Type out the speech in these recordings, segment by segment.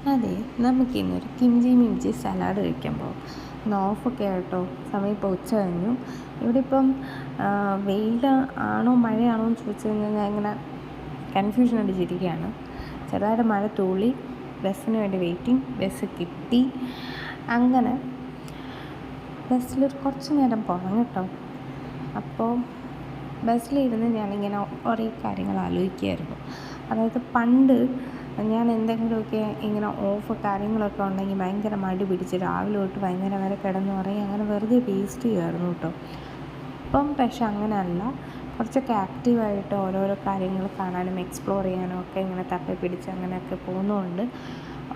അതെ, നമുക്കിന്നൊരു kimchi മിംചി salad കഴിക്കാൻ പോകാം. ഇന്ന് ഓഫൊക്കെ ആയിട്ടോ. സമയം ഇപ്പോൾ ഉച്ച കഴിഞ്ഞു. ഇവിടെ ഇപ്പം വെയിൽ ആണോ മഴയാണോ എന്ന് ചോദിച്ചു കഴിഞ്ഞാൽ ഞാൻ ഇങ്ങനെ കൺഫ്യൂഷൻ അടിച്ചിരിക്കുകയാണ്. ചെറുതായിട്ട് മഴ തൂളി, ബസ്സിന് വേണ്ടി വെയിറ്റിംഗ്. ബസ് കിട്ടി. അങ്ങനെ ബസ്സിലൊരു കുറച്ച് നേരം പോകണം കേട്ടോ. അപ്പോൾ ബസ്സിലിരുന്ന് ഞാനിങ്ങനെ കുറേ കാര്യങ്ങൾ ആലോചിക്കുകയായിരുന്നു. അതായത് പണ്ട് ഞാൻ എന്തെങ്കിലുമൊക്കെ ഇങ്ങനെ ഓഫ് കാര്യങ്ങളൊക്കെ ഉണ്ടെങ്കിൽ ഭയങ്കര മടി പിടിച്ച് രാവിലെ തൊട്ട് വൈകുന്നേരം വരെ കിടന്ന് പറയും അങ്ങനെ വെറുതെ വേസ്റ്റ് ചെയ്യുമായിരുന്നു കേട്ടോ. ഇപ്പം പക്ഷെ അങ്ങനെയല്ല, കുറച്ചൊക്കെ ആക്റ്റീവായിട്ട് ഓരോരോ കാര്യങ്ങൾ കാണാനും എക്സ്പ്ലോർ ചെയ്യാനും ഒക്കെ ഇങ്ങനെ തപ്പി പിടിച്ച് അങ്ങനെയൊക്കെ പോകുന്നതുകൊണ്ട്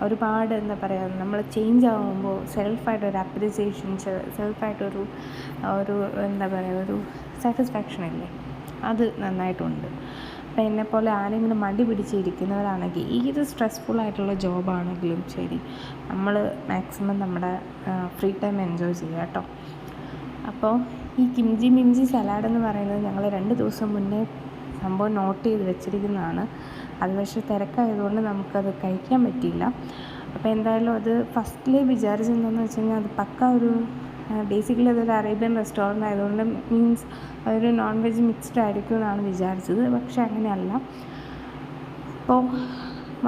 ഒരുപാട് എന്താ പറയുക, നമ്മൾ ചേഞ്ച് ആകുമ്പോൾ സെൽഫായിട്ടൊരു അപ്രിസിയേഷൻ, സെൽഫായിട്ടൊരു എന്താ പറയുക, ഒരു സാറ്റിസ്ഫാക്ഷൻ ഇല്ലേ, അത് നന്നായിട്ടുണ്ട്. അപ്പോൾ എന്നെപ്പോലെ ആരെങ്കിലും മടി പിടിച്ചിരിക്കുന്നവരാണെങ്കിൽ ഏത് സ്ട്രെസ്ഫുൾ ആയിട്ടുള്ള ജോബാണെങ്കിലും ശരി, നമ്മൾ മാക്സിമം നമ്മുടെ ഫ്രീ ടൈം എൻജോയ് ചെയ്യുക കേട്ടോ. അപ്പോൾ ഈ കിംചി മിംചി സലാഡ് എന്ന് പറയുന്നത് ഞങ്ങൾ 2 ദിവസം മുന്നേ സംഭവം നോട്ട് ചെയ്ത് വെച്ചിരിക്കുന്നതാണ്. അത് പക്ഷേ തിരക്കായതുകൊണ്ട് നമുക്കത് കഴിക്കാൻ പറ്റിയില്ല. അപ്പോൾ എന്തായാലും അത് ഫസ്റ്റിലേ വിചാരിച്ചെന്താണെന്ന് വെച്ച് കഴിഞ്ഞാൽ അത് പക്ക ഒരു ബേസിക്കലി അതൊരു അറേബ്യൻ റെസ്റ്റോറൻ്റ് ആയതുകൊണ്ട് മീൻസ് അതൊരു നോൺ വെജ് മിക്സ്ഡ് ആയിരിക്കും എന്നാണ് വിചാരിച്ചത്. പക്ഷെ അങ്ങനെയല്ല. അപ്പോൾ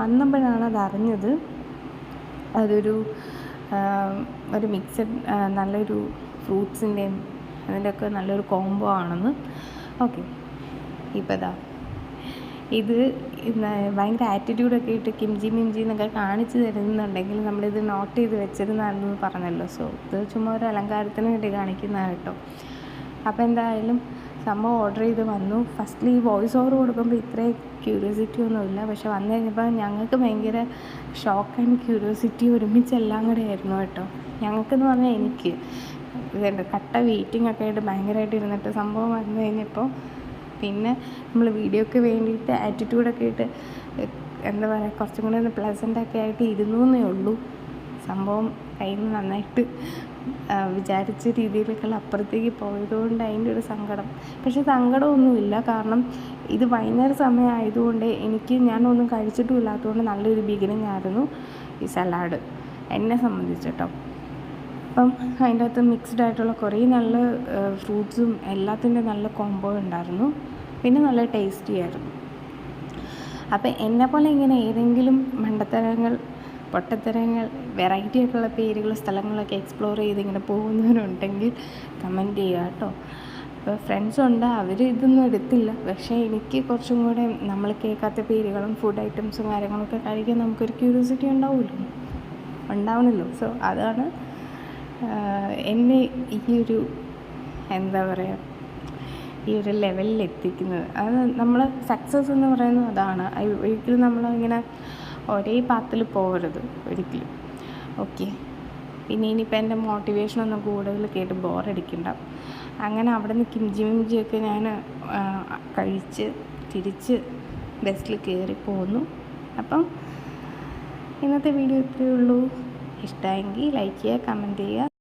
വന്നപ്പോഴാണ് അതറിഞ്ഞത് അതൊരു മിക്സഡ് നല്ലൊരു ഫ്രൂട്ട്സിൻ്റെയും അതിൻ്റെയൊക്കെ നല്ലൊരു കോംബോ ആണെന്ന്. ഓക്കെ, ഇപ്പോൾ ഇതാ ഇത് ഭയങ്കര ആറ്റിറ്റ്യൂഡൊക്കെ ഇട്ട് കിംചി മിംചി എന്നൊക്കെ കാണിച്ച് തരുന്നുണ്ടെങ്കിൽ നമ്മളിത് നോട്ട് ചെയ്ത് വെച്ചിരുന്നാണെന്ന് പറഞ്ഞല്ലോ. സോ ഇത് ചുമ്മാ ഒരു അലങ്കാരത്തിന് വേണ്ടി കാണിക്കുന്നതാണ് കേട്ടോ. അപ്പോൾ എന്തായാലും സംഭവം ഓർഡർ ചെയ്ത് വന്നു. ഫസ്റ്റ്ലി ഈ വോയിസ് ഓവർ കൊടുക്കുമ്പോൾ ഇത്രയും ക്യൂരിയോസിറ്റി ഒന്നുമില്ല. പക്ഷെ വന്നു കഴിഞ്ഞപ്പോൾ ഞങ്ങൾക്ക് ഭയങ്കര ഷോക്ക് ആൻഡ് ക്യൂരിയോസിറ്റി ഒരുമിച്ച് എല്ലാം കൂടെ ആയിരുന്നു കേട്ടോ. ഞങ്ങൾക്കെന്ന് പറഞ്ഞാൽ എനിക്ക് ഇതുണ്ട് കട്ട വെയിറ്റിംഗ് ഒക്കെ ആയിട്ട് ഭയങ്കരമായിട്ട് ഇരുന്നിട്ട് സംഭവം വന്നു കഴിഞ്ഞപ്പോൾ പിന്നെ നമ്മൾ വീഡിയോയ്ക്ക് വേണ്ടിയിട്ട് ആറ്റിറ്റ്യൂഡൊക്കെ ഇട്ട് എന്താ പറയുക, കുറച്ചും കൂടെ ഒന്ന് പ്ലസൻ്റൊക്കെ ആയിട്ട് ഇരുന്നു എന്നേ ഉള്ളൂ. സംഭവം കയ്യിൽ നിന്ന് നന്നായിട്ട് വിചാരിച്ച രീതിയിലേക്കുള്ള അപ്പുറത്തേക്ക് പോയതുകൊണ്ട് അതിൻ്റെ ഒരു സങ്കടം. പക്ഷേ സങ്കടമൊന്നുമില്ല, കാരണം ഇത് വൈകുന്നേര സമയം ആയതുകൊണ്ട് ഞാനൊന്നും കഴിച്ചിട്ടും ഇല്ലാത്തതുകൊണ്ട് നല്ലൊരു ബിഗിനിങ് ആയിരുന്നു ഈ സലാഡ് എന്നെ സംബന്ധിച്ചിട്ടോ. അപ്പം അതിൻ്റെ അകത്ത് മിക്സ്ഡ് ആയിട്ടുള്ള കുറേ നല്ല ഫ്രൂട്ട്സും എല്ലാത്തിൻ്റെ നല്ല കോംബോ ഉണ്ടായിരുന്നു. പിന്നെ നല്ല ടേസ്റ്റി ആയിരുന്നു. അപ്പം എന്നെപ്പോലെ ഇങ്ങനെ ഏതെങ്കിലും മണ്ടത്തരങ്ങൾ, പൊട്ടത്തരങ്ങൾ, വെറൈറ്റി ആയിട്ടുള്ള പേരുകൾ, സ്ഥലങ്ങളൊക്കെ എക്സ്പ്ലോർ ചെയ്ത് ഇങ്ങനെ പോകുന്നവരുണ്ടെങ്കിൽ കമൻറ്റ് ചെയ്യുക കേട്ടോ. അപ്പോൾ ഫ്രണ്ട്സുണ്ട്, അവർ ഇതൊന്നും എടുത്തില്ല. പക്ഷേ എനിക്ക് കുറച്ചും കൂടെ നമ്മൾ കേൾക്കാത്ത പേരുകളും ഫുഡ് ഐറ്റംസും കാര്യങ്ങളൊക്കെ കഴിക്കാൻ നമുക്കൊരു ക്യൂരിയോസിറ്റി ഉണ്ടാവണമല്ലോ. സോ അതാണ് എന്നെ ഈ ഒരു എന്താ പറയുക, ഈ ഒരു ലെവലിൽ എത്തിക്കുന്നത്. അത് നമ്മൾ സക്സസ് എന്ന് പറയുന്നത് അതാണ്. ഒരിക്കലും നമ്മളിങ്ങനെ ഒരേ പാത്തിൽ പോകരുത് ഒരിക്കലും. ഓക്കെ, പിന്നെ ഇനിയിപ്പോൾ എൻ്റെ മോട്ടിവേഷനൊന്നും കൂടുതൽ കേട്ട് ബോറടിക്കണ്ട. അങ്ങനെ അവിടെ നിന്ന് കിംചി മിംചിയൊക്കെ ഞാൻ കഴിച്ച് തിരിച്ച് ബസ്സിൽ കയറി പോന്നു. അപ്പം ഇന്നത്തെ വീഡിയോ ഇത്രയേ ഉള്ളൂ. ഇഷ്ടമായെങ്കിൽ ലൈക്ക് ചെയ്യുക, കമൻറ്റ് ചെയ്യുക.